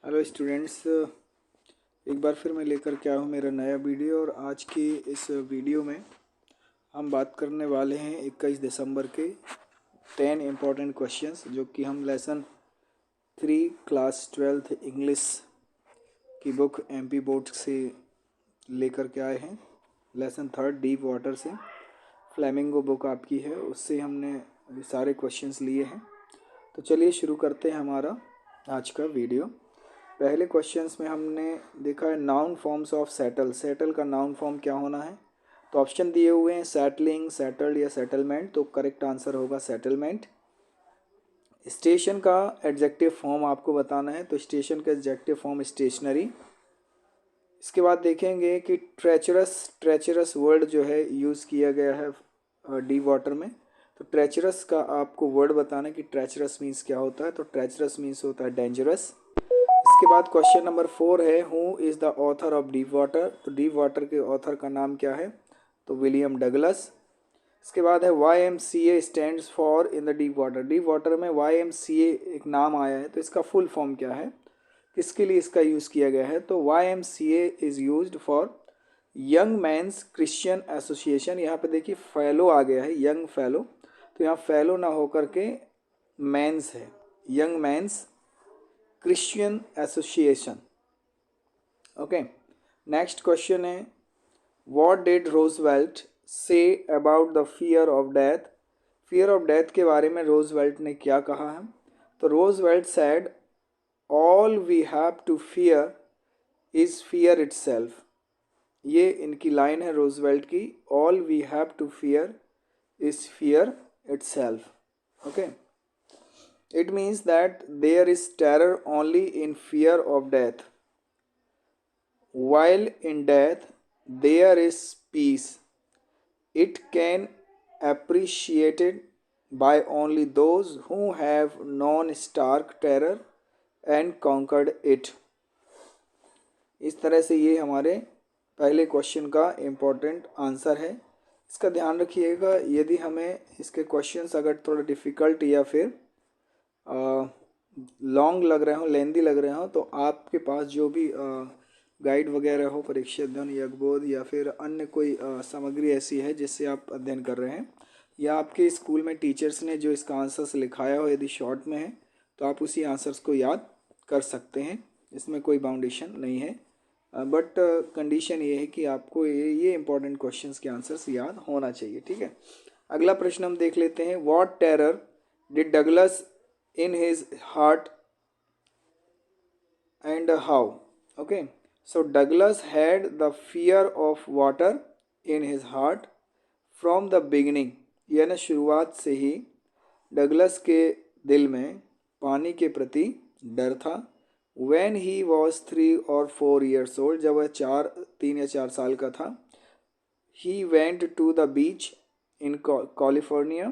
Hello students, एक बार फिर मैं लेकर के आया हूँ मेरा नया वीडियो। और आज की इस वीडियो में हम बात करने वाले हैं 21 दिसंबर के 10 इम्पॉर्टेंट क्वेश्चंस, जो कि हम लेसन 3 क्लास 12th इंग्लिश की बुक एमपी बोर्ड से लेकर के आए हैं। लेसन 3 डीप वाटर से फ्लेमिंगो बुक आपकी है, उससे हमने सारे क्वेश्चंस लिए हैं। तो चलिए शुरू करते हैं हमारा आज का वीडियो। पहले क्वेश्चंस में हमने देखा है noun forms of settle. Settle का नाउन फॉर्म क्या होना है? तो ऑप्शन दिए हुए हैं सेटलिंग, सेटल्ड या सेटलमेंट। तो करेक्ट आंसर होगा सेटलमेंट। स्टेशन का एडजेक्टिव फॉर्म आपको बताना है, तो स्टेशन का एडजेक्टिव फॉर्म स्टेशनरी। इसके बाद देखेंगे कि ट्रेचरस वर्ड जो है यूज़ किया गया है डीप वाटर में। तो ट्रेचरस का आपको वर्ड बताना है कि ट्रेचरस मीन्स क्या होता है। तो ट्रेचरस मीन्स होता है डेंजरस। इसके बाद क्वेश्चन नंबर 4 है who is the author of deep water. तो डीप वाटर के ऑथर का नाम क्या है? तो विलियम डगलस। इसके बाद है YMCA stands for in the deep water. Deep water में YMCA एक नाम आया है, तो इसका फुल फॉर्म क्या है, किसके लिए इसका यूज़ किया गया है? तो YMCA is used for young men's Christian association. यहाँ पे देखिए फेलो आ गया है, यंग फेलो, तो यहाँ फेलो ना होकर के मैंस है, young men's Christian association. Okay, next question है what did Roosevelt say about the fear of death. Fear of death के बारे में रोजवेल्ट ने क्या कहा है? तो Roosevelt said all we have to fear is fear itself. ये इनकी लाइन है रोजवेल्ट की, all we have to fear is fear itself. Okay, it means that there is terror only in fear of death, while in death there is peace. It can appreciated by only those who have known stark terror and conquered it. इस तरह से ये हमारे पहले question का important answer है। इसका ध्यान रखिएगा, यदि हमें इसके क्वेश्चंस अगर थोड़ा डिफ़िकल्ट या फिर लॉन्ग लग रहे हो, लेंदी लग रहे हो, तो आपके पास जो भी गाइड वगैरह हो, परीक्षा अध्ययन यज्ञबोध या फिर अन्य कोई सामग्री ऐसी है जिससे आप अध्ययन कर रहे हैं, या आपके स्कूल में टीचर्स ने जो इसका आंसर्स लिखाया हो यदि शॉर्ट में है, तो आप उसी आंसर्स को याद कर सकते हैं। इसमें कोई बाउंडेशन नहीं है, बट कंडीशन ये है कि आपको ये इंपॉर्टेंट क्वेश्चंस के आंसर्स याद होना चाहिए। ठीक है, अगला प्रश्न हम देख लेते हैं what terror did Douglas in his heart and how. Okay, so Douglas had the fear of water in his heart from the beginning, यानी शुरुआत से ही डगलस के दिल में पानी के प्रति डर था। when he was 3 or 4 years old, जब वह 3 या 4 साल का था, he went to the beach in California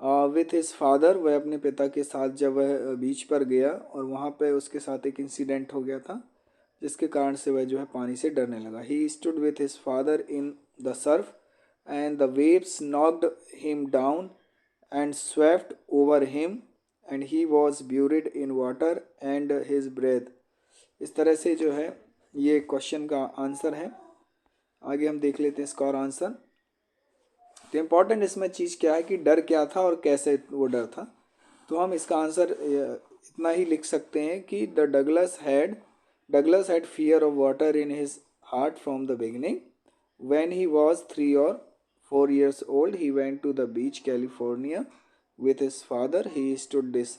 with his father. वह अपने पिता के साथ जब वह बीच पर गया और वहाँ पे उसके साथ एक इंसिडेंट हो गया था जिसके कारण से वह जो है पानी से डरने लगा। He stood with his father in the surf and the waves knocked him down and swept over him and he was buried in water and his breath. इस तरह से जो है ये क्वेश्चन का आंसर है। आगे हम देख लेते हैं इसका और आंसर। तो इम्पॉर्टेंट इसमें चीज़ क्या है कि डर क्या था और कैसे वो डर था। तो हम इसका आंसर इतना ही लिख सकते हैं कि the Douglas had fear of water in his heart from the beginning. When he was 3 or 4 years old he went to the beach California with his father. he stood this।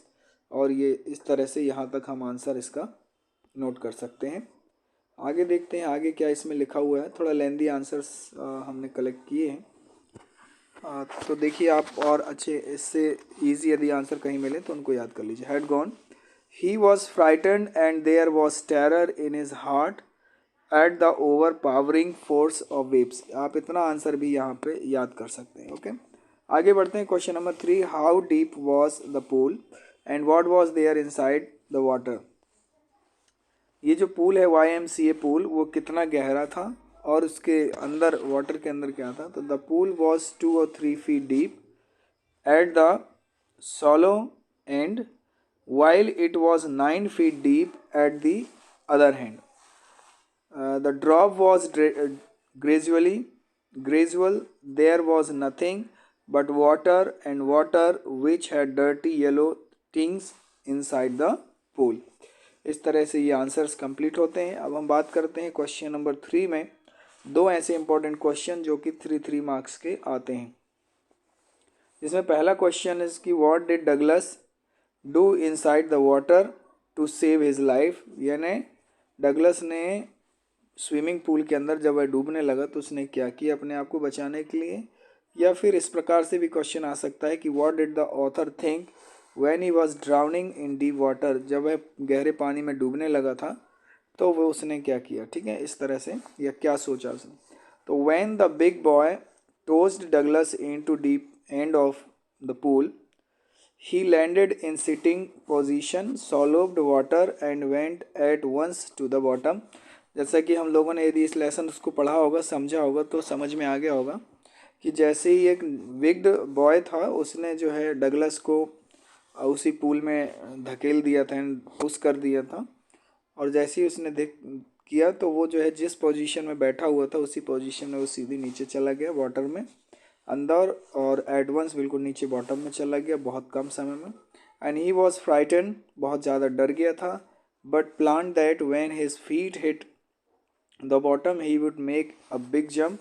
और ये इस तरह से यहाँ तक हम आंसर इसका note कर सकते हैं। आगे देखते हैं आगे क्या इसमें लिखा हुआ है। थोड़ा लेंदी आंसर्स हमने कलेक्ट किए हैं, तो देखिए आप और अच्छे इससे इजी यदि आंसर कहीं मिले तो उनको याद कर लीजिए। Had gone, he was frightened and there was terror in his heart at the overpowering force of waves. आप इतना आंसर भी यहाँ पे याद कर सकते हैं। ओके, आगे बढ़ते हैं। Question number 3, how deep was the pool and what was there inside the water. ये जो पूल है YMCA पूल, वो कितना गहरा था और उसके अंदर वाटर के अंदर क्या था? तो the pool was 2 or 3 feet deep at the सॉलो and while it was 9 feet deep at the other hand. The drop was gradual. There was nothing but water and water which had dirty yellow things inside the pool. इस तरह से ये answers complete होते हैं. अब हम बात करते हैं क्वेश्चन नंबर 3 में. दो ऐसे इंपॉर्टेंट क्वेश्चन जो कि 3 मार्क्स के आते हैं, जिसमें पहला क्वेश्चन है कि what did Douglas do inside the water to save his life. यानी डगलस ने स्विमिंग पूल के अंदर जब वह डूबने लगा तो उसने क्या किया अपने आप को बचाने के लिए. या फिर इस प्रकार से भी क्वेश्चन आ सकता है कि what did the author think when he was drowning in deep water. जब वह गहरे पानी में डूबने लगा था तो वो उसने क्या किया. ठीक है, इस तरह से या क्या सोचा उसने. तो when the big boy tossed Douglas into deep end of the pool, he landed in sitting position, swallowed water and went at once to the bottom. जैसा कि हम लोगों ने यदि इस लेसन उसको पढ़ा होगा, समझा होगा, तो समझ में आ गया होगा कि जैसे ही एक विग्ड बॉय था उसने जो है डगलस को उसी पूल में धकेल दिया था एंड पुश कर दिया था. और जैसे ही उसने किया तो वो जो है जिस पोजीशन में बैठा हुआ था उसी पोजीशन में वो सीधी नीचे चला गया वाटर में अंदर, और एडवांस बिल्कुल नीचे बॉटम में चला गया बहुत कम समय में. एंड ही वॉज फ्राइटन, बहुत ज़्यादा डर गया था. But plan that when his feet hit the bottom he would make a big jump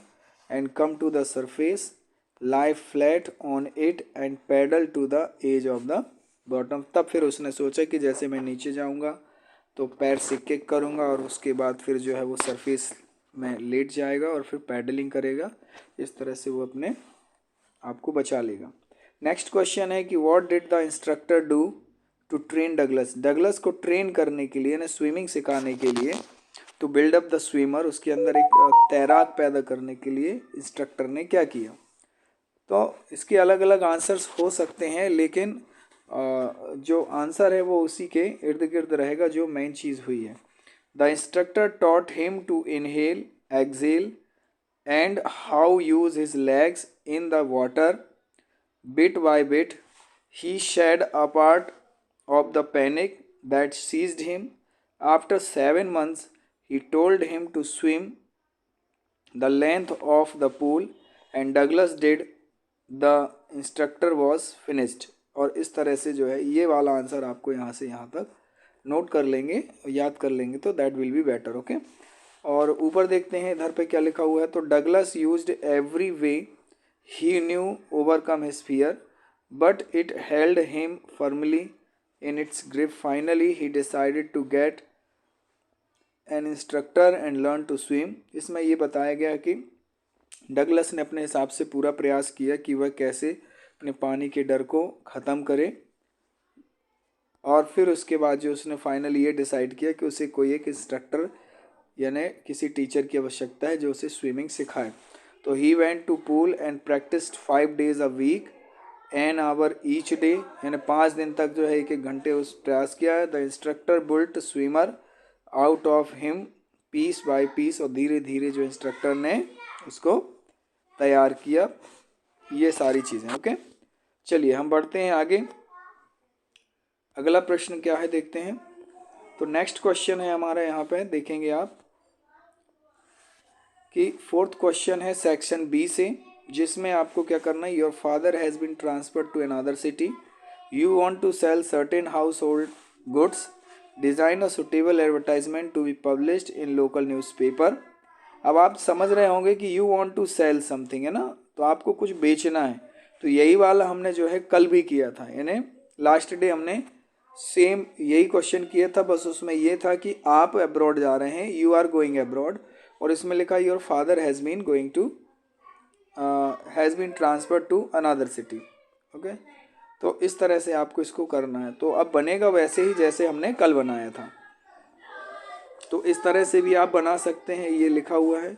and come to the surface, lie flat on it and paddle to the edge of the bottom. तब फिर उसने सोचा कि जैसे मैं नीचे जाऊँगा तो पैर से किक करूँगा और उसके बाद फिर जो है वो सरफेस में लेट जाएगा और फिर पैडलिंग करेगा. इस तरह से वो अपने आपको बचा लेगा. नेक्स्ट क्वेश्चन है कि what did the instructor do to train Douglas. Douglas को ट्रेन करने के लिए यानी स्विमिंग सिखाने के लिए, to build up the swimmer, उसके अंदर एक तैराक पैदा करने के लिए इंस्ट्रक्टर ने क्या किया. तो इसके अलग अलग आंसर्स हो सकते हैं, लेकिन जो आंसर है वो उसी के इर्द गिर्द रहेगा जो मेन चीज़ हुई है. The instructor taught him to inhale, exhale and how use his legs in the water. Bit by bit he shed a part of the panic that seized him. After 7 months he told him to swim the length of the pool and Douglas did. The instructor was finished. और इस तरह से जो है ये वाला answer आपको यहाँ से यहाँ तक नोट कर लेंगे, याद कर लेंगे तो that will be better. Okay, और ऊपर देखते हैं इधर पे क्या लिखा हुआ है. तो Douglas used every way he knew overcome his fear but it held him firmly in its grip. Finally he decided to get an instructor and learn to swim. इसमें ये बताया गया कि डगलस ने अपने हिसाब से पूरा प्रयास किया कि वह कैसे अपने पानी के डर को ख़त्म करे, और फिर उसके बाद जो उसने फाइनली ये डिसाइड किया कि उसे कोई एक इंस्ट्रक्टर यानी किसी टीचर की आवश्यकता है जो उसे स्विमिंग सिखाए. तो he went to pool and practised 5 days a week, an hour each day. यानी 5 दिन तक जो है 1-1 घंटे उस प्रयास किया है. The instructor built swimmer out of him piece by piece. और धीरे धीरे जो इंस्ट्रक्टर ने उसको तैयार किया. ये सारी चीज़ें. ओके, चलिए हम बढ़ते हैं आगे. अगला प्रश्न क्या है देखते हैं. तो नेक्स्ट क्वेश्चन है हमारा यहाँ पे, देखेंगे आप कि 4th क्वेश्चन है सेक्शन बी से, जिसमें आपको क्या करना है. Your father has been transferred to another city, you want to sell certain household goods, design a suitable advertisement to be published in local newspaper. अब आप समझ रहे होंगे कि you want to sell something है ना, तो आपको कुछ बेचना है. तो यही वाला हमने जो है कल भी किया था, यानी लास्ट डे हमने सेम यही क्वेश्चन किया था. बस उसमें ये था कि आप अब्रॉड जा रहे हैं, यू आर गोइंग अब्रॉड, और इसमें लिखा your father has been going to has been transfer to another city. Okay, तो इस तरह से आपको इसको करना है. तो अब बनेगा वैसे ही जैसे हमने कल बनाया था. तो इस तरह से भी आप बना सकते हैं, ये लिखा हुआ है.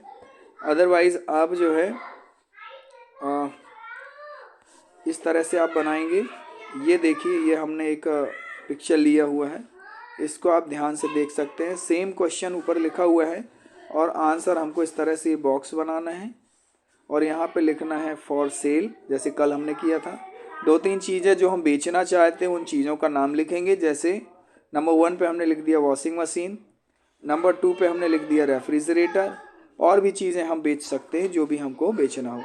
अदरवाइज़ आप जो है इस तरह से आप बनाएंगे. ये देखिए, ये हमने एक पिक्चर लिया हुआ है, इसको आप ध्यान से देख सकते हैं. सेम क्वेश्चन ऊपर लिखा हुआ है और आंसर हमको इस तरह से बॉक्स बनाना है और यहाँ पे लिखना है फॉर सेल, जैसे कल हमने किया था. 2-3 चीज़ें जो हम बेचना चाहते हैं उन चीज़ों का नाम लिखेंगे। जैसे नंबर 1 पे हमने लिख दिया वॉशिंग मशीन, नंबर 2 पे हमने लिख दिया रेफ्रिजरेटर। और भी चीज़ें हम बेच सकते हैं जो भी हमको बेचना हो,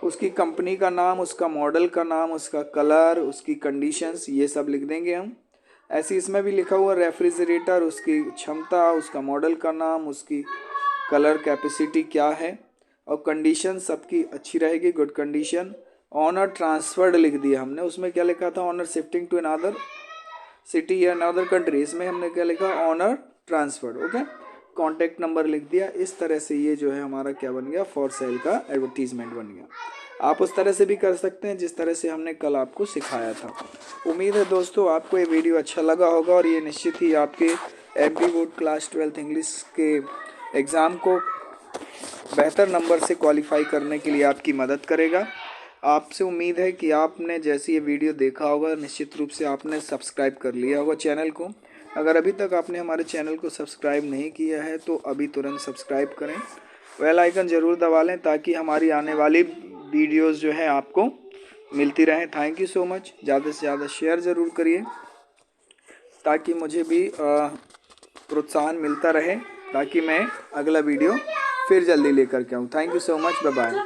उसकी कंपनी का नाम, उसका मॉडल का नाम, उसका कलर, उसकी कंडीशंस, ये सब लिख देंगे हम। ऐसे इसमें भी लिखा हुआ रेफ्रिजरेटर, उसकी क्षमता, उसका मॉडल का नाम, उसकी कलर कैपेसिटी क्या है, और कंडीशन सबकी अच्छी रहेगी, गुड कंडीशन। ऑनर ट्रांसफर्ड लिख दिया हमने, उसमें क्या लिखा था, owner shifting to another city या अनदर कंट्री, इसमें हमने क्या लिखा, owner transferred. Okay, contact number लिख दिया। इस तरह से ये जो है हमारा क्या बन गया, फॉर सेल का एडवर्टीजमेंट बन गया। आप उस तरह से भी कर सकते हैं जिस तरह से हमने कल आपको सिखाया था। उम्मीद है दोस्तों आपको ये वीडियो अच्छा लगा होगा और ये निश्चित ही आपके MP बोर्ड क्लास 12 इंग्लिश के एग्ज़ाम को बेहतर नंबर से क्वालिफाई करने के लिए आपकी मदद करेगा। आपसे उम्मीद है कि आपने जैसे ये वीडियो देखा होगा निश्चित रूप से आपने सब्सक्राइब कर लिया होगा चैनल को। अगर अभी तक आपने हमारे चैनल को सब्सक्राइब नहीं किया है तो अभी तुरंत सब्सक्राइब करें, बेल आइकन ज़रूर दबा लें ताकि हमारी आने वाली वीडियोस जो है आपको मिलती रहें। Thank you so much. ज़्यादा से ज़्यादा शेयर ज़रूर करिए ताकि मुझे भी प्रोत्साहन मिलता रहे, ताकि मैं अगला वीडियो फिर जल्दी लेकर के आऊँ। Thank you so much, bye bye.